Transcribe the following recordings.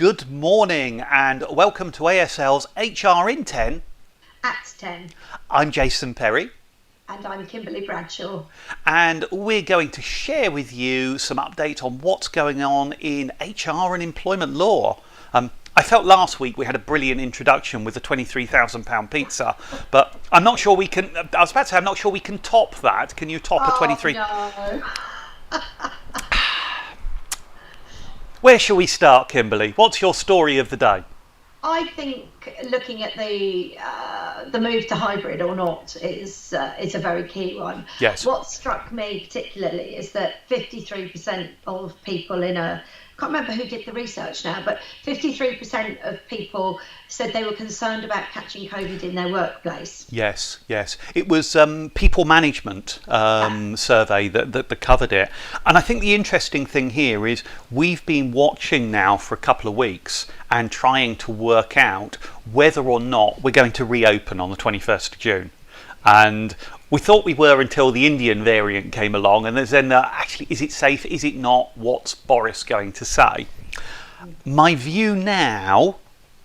Good morning and welcome to ASL's HR in 10 at 10. I'm Jason Perry. And I'm Kimberly Bradshaw. And we're going to share with you some updates on what's going on in HR and employment law. I felt last week we had a brilliant introduction with the £23,000 pizza, but I'm not sure we can. I was about to say, I'm not sure we can top that. Can you top a 23? No. Where shall we start, Kimberly? What's your story of the day? I think looking at the move to hybrid or not is a very key one. Yes. What struck me particularly is that 53% of people I can't remember who did the research now, but 53% of people said they were concerned about catching COVID in their workplace. Yes. It was people management survey that covered it. And I think the interesting thing here is we've been watching now for a couple of weeks and trying to work out whether or not we're going to reopen on the 21st of June. And we thought we were until the Indian variant came along, and then actually, is it safe? Is it not? What's Boris going to say? My view now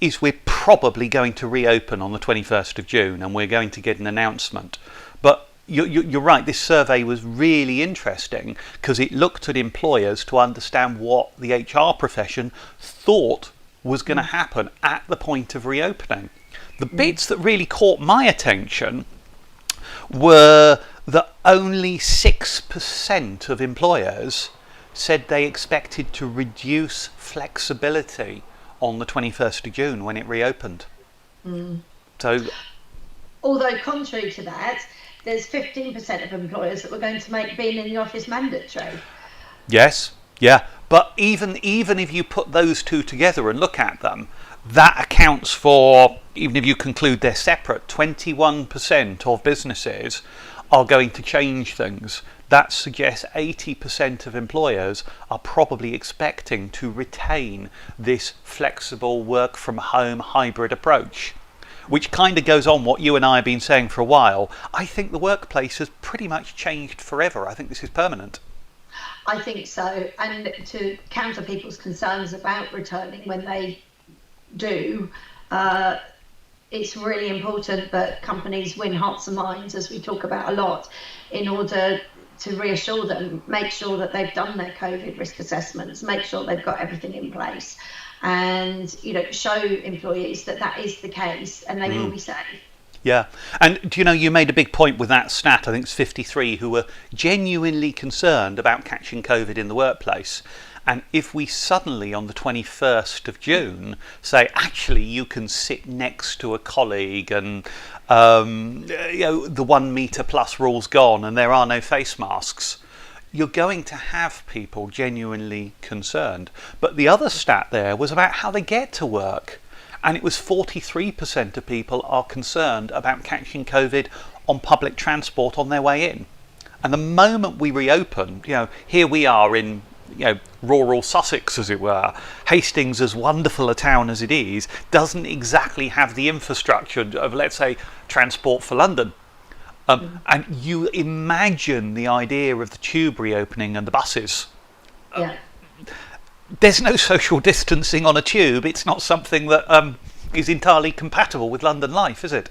is we're probably going to reopen on the 21st of June, and we're going to get an announcement. But you're right, this survey was really interesting because it looked at employers to understand what the HR profession thought was going to happen at the point of reopening. The bits that really caught my attention were that only 6% of employers said they expected to reduce flexibility on the 21st of June when it reopened. So, although contrary to that, there's 15% of employers that were going to make being in the office mandatory. Yes, yeah, but even if you put those two together and look at them, that accounts for, even if you conclude they're separate, 21% of businesses are going to change things. That suggests 80% of employers are probably expecting to retain this flexible work from home hybrid approach, which kind of goes on what you and I have been saying for a while. I think the workplace has pretty much changed forever. I think this is permanent. I think so. And to counter people's concerns about returning when they do, it's really important that companies win hearts and minds, as we talk about a lot, in order to reassure them, make sure that they've done their COVID risk assessments, make sure they've got everything in place, and show employees that that is the case and they will be safe. Yeah, and you made a big point with that stat. I think it's 53 who were genuinely concerned about catching COVID in the workplace. And if we suddenly, on the 21st of June, say, actually, you can sit next to a colleague and the 1 metre plus rule's gone and there are no face masks, you're going to have people genuinely concerned. But the other stat there was about how they get to work. And it was 43% of people are concerned about catching COVID on public transport on their way in. And the moment we reopen, here we are in rural Sussex, as it were. Hastings, as wonderful a town as it is, doesn't exactly have the infrastructure of, let's say, transport for London. And you imagine the idea of the tube reopening and the buses. There's no social distancing on a tube. It's not something that is entirely compatible with London life, is it?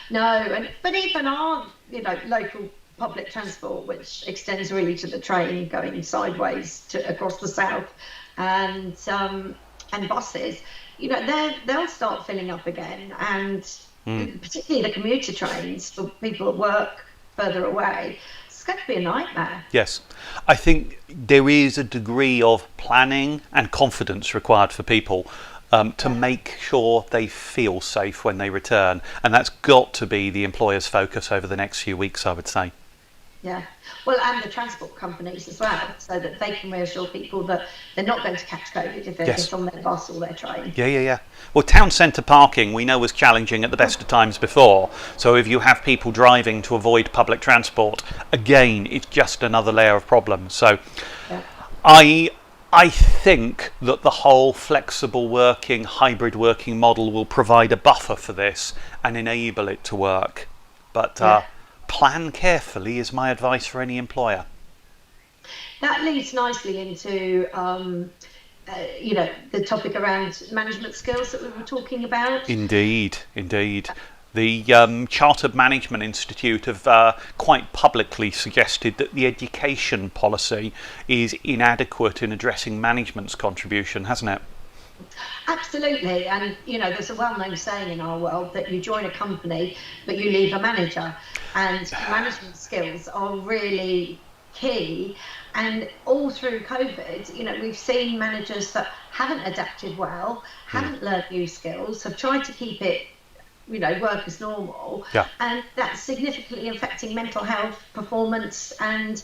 No, but even our local public transport, which extends really to the train going sideways across the south, and buses, they'll start filling up again, and particularly the commuter trains for people at work further away. It's going to be a nightmare. Yes, I think there is a degree of planning and confidence required for people to make sure they feel safe when they return, and that's got to be the employer's focus over the next few weeks, I would say. Yeah, well, and the transport companies as well, so that they can reassure people that they're not going to catch COVID if they're just on their bus or their train. Yeah. Well, town centre parking we know was challenging at the best of times before. So if you have people driving to avoid public transport, again, it's just another layer of problem. So I think that the whole flexible working, hybrid working model will provide a buffer for this and enable it to work. But plan carefully is my advice for any employer. That leads nicely into the topic around management skills that we were talking about. Indeed. The Chartered Management Institute have quite publicly suggested that the education policy is inadequate in addressing management's contribution, hasn't it? Absolutely, and there's a well-known saying in our world that you join a company but you leave a manager, and management skills are really key. And all through COVID, we've seen managers that haven't adapted well, haven't learned new skills, have tried to keep it work as normal, and that's significantly affecting mental health, performance, and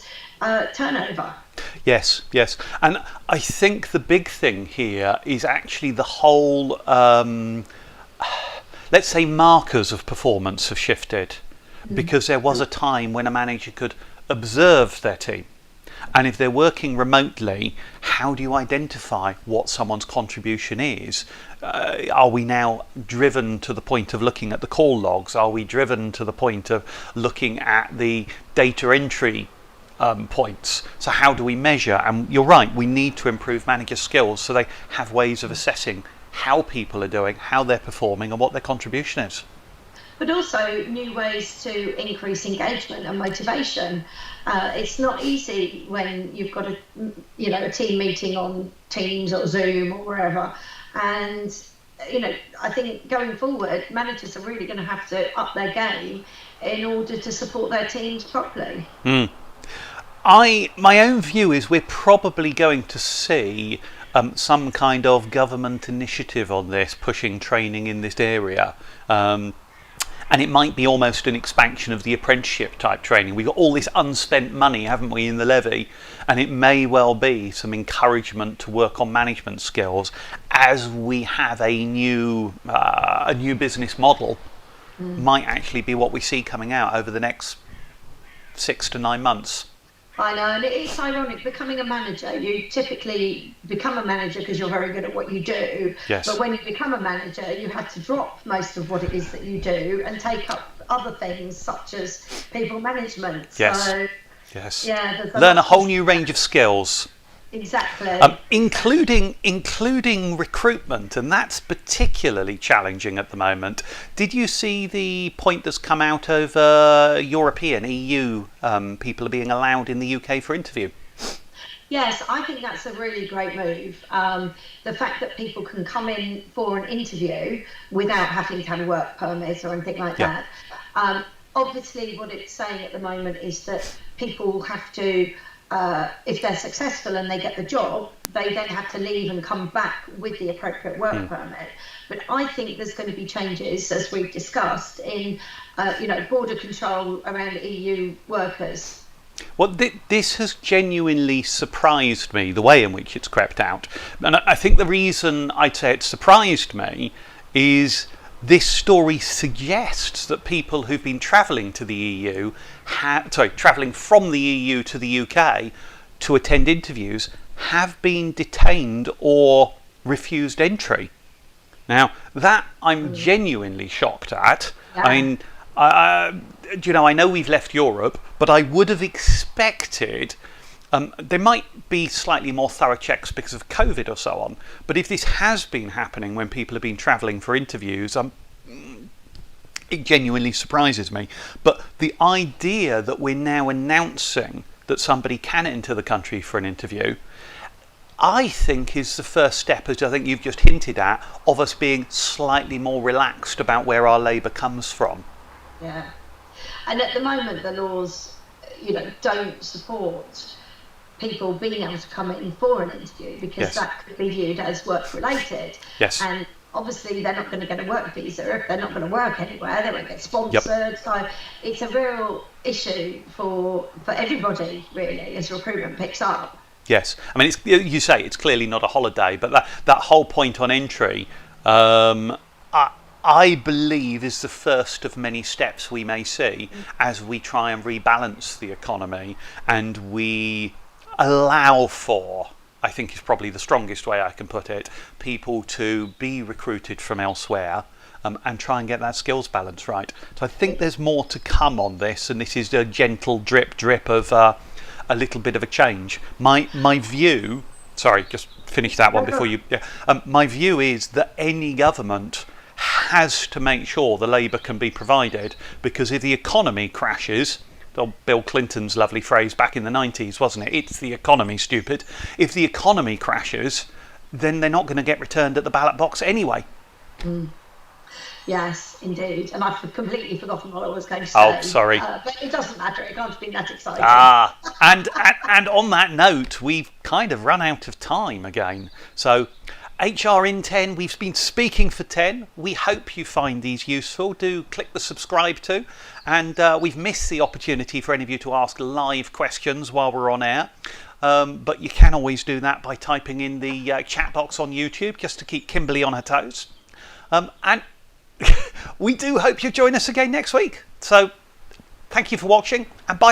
turnover. Yes, and I think the big thing here is actually the whole, let's say, markers of performance have shifted, because there was a time when a manager could observe their team. And if they're working remotely, how do you identify what someone's contribution is? Are we now driven to the point of looking at the call logs? Are we driven to the point of looking at the data entry points? So how do we measure? And you're right, we need to improve manager skills so they have ways of assessing how people are doing, how they're performing, and what their contribution is. But also new ways to increase engagement and motivation. It's not easy when you've got a team meeting on Teams or Zoom or wherever. And I think going forward, managers are really going to have to up their game in order to support their teams properly. My own view is we're probably going to see some kind of government initiative on this, pushing training in this area. And it might be almost an expansion of the apprenticeship type training. We've got all this unspent money, haven't we, in the levy, and it may well be some encouragement to work on management skills as we have a new business model. Might actually be what we see coming out over the next 6 to 9 months. I know, and it's ironic, becoming a manager, you typically become a manager because you're very good at what you do. Yes. But when you become a manager, you have to drop most of what it is that you do and take up other things such as people management. Yes. So, yes. Yeah, learn a whole new range of skills. Exactly. Including recruitment, and that's particularly challenging at the moment. Did you see the point that's come out over European EU people are being allowed in the UK for interview? Yes, I think that's a really great move. The fact that people can come in for an interview without having to have a work permit or anything like that. Obviously, what it's saying at the moment is that people have to, if they're successful and they get the job, they then have to leave and come back with the appropriate work permit. But I think there's going to be changes, as we've discussed, in border control around EU workers. Well, this has genuinely surprised me, the way in which it's crept out. And I think the reason I'd say it surprised me is this story suggests that people who've been travelling to the EU, travelling from the EU to the UK to attend interviews, have been detained or refused entry. Now, that I'm genuinely shocked at. Yeah. I mean, I know we've left Europe, but I would have expected there might be slightly more thorough checks because of COVID or so on. But if this has been happening when people have been travelling for interviews, it genuinely surprises me. But the idea that we're now announcing that somebody can enter the country for an interview, I think is the first step, as I think you've just hinted at, of us being slightly more relaxed about where our labour comes from. Yeah. And at the moment, the laws, don't support people being able to come in for an interview because that could be viewed as work related. Yes. And obviously they're not going to get a work visa if they're not going to work anywhere. They won't get sponsored. Yep. So it's a real issue for everybody, really, as recruitment picks up. Yes. I mean, you say it's clearly not a holiday, but that whole point on entry, I believe is the first of many steps we may see as we try and rebalance the economy and we allow for, I think is probably the strongest way I can put it, people to be recruited from elsewhere and try and get that skills balance right. So I think there's more to come on this, and this is a gentle drip of a little bit of a change. My view Sorry, just finish that one before you. Yeah. My view is that any government has to make sure the labour can be provided, because if the economy crashes, Bill Clinton's lovely phrase back in the 90s, wasn't it? It's the economy, stupid. If the economy crashes, then they're not going to get returned at the ballot box anyway. Yes, indeed. And I've completely forgotten what I was going to say. Oh, sorry. But it doesn't matter. It can't have been that exciting. And on that note, we've kind of run out of time again. So HR in 10, we've been speaking for 10. We hope you find these useful. Do click the subscribe to. And we've missed the opportunity for any of you to ask live questions while we're on air. But you can always do that by typing in the chat box on YouTube, just to keep Kimberly on her toes. And we do hope you join us again next week. So thank you for watching, and bye.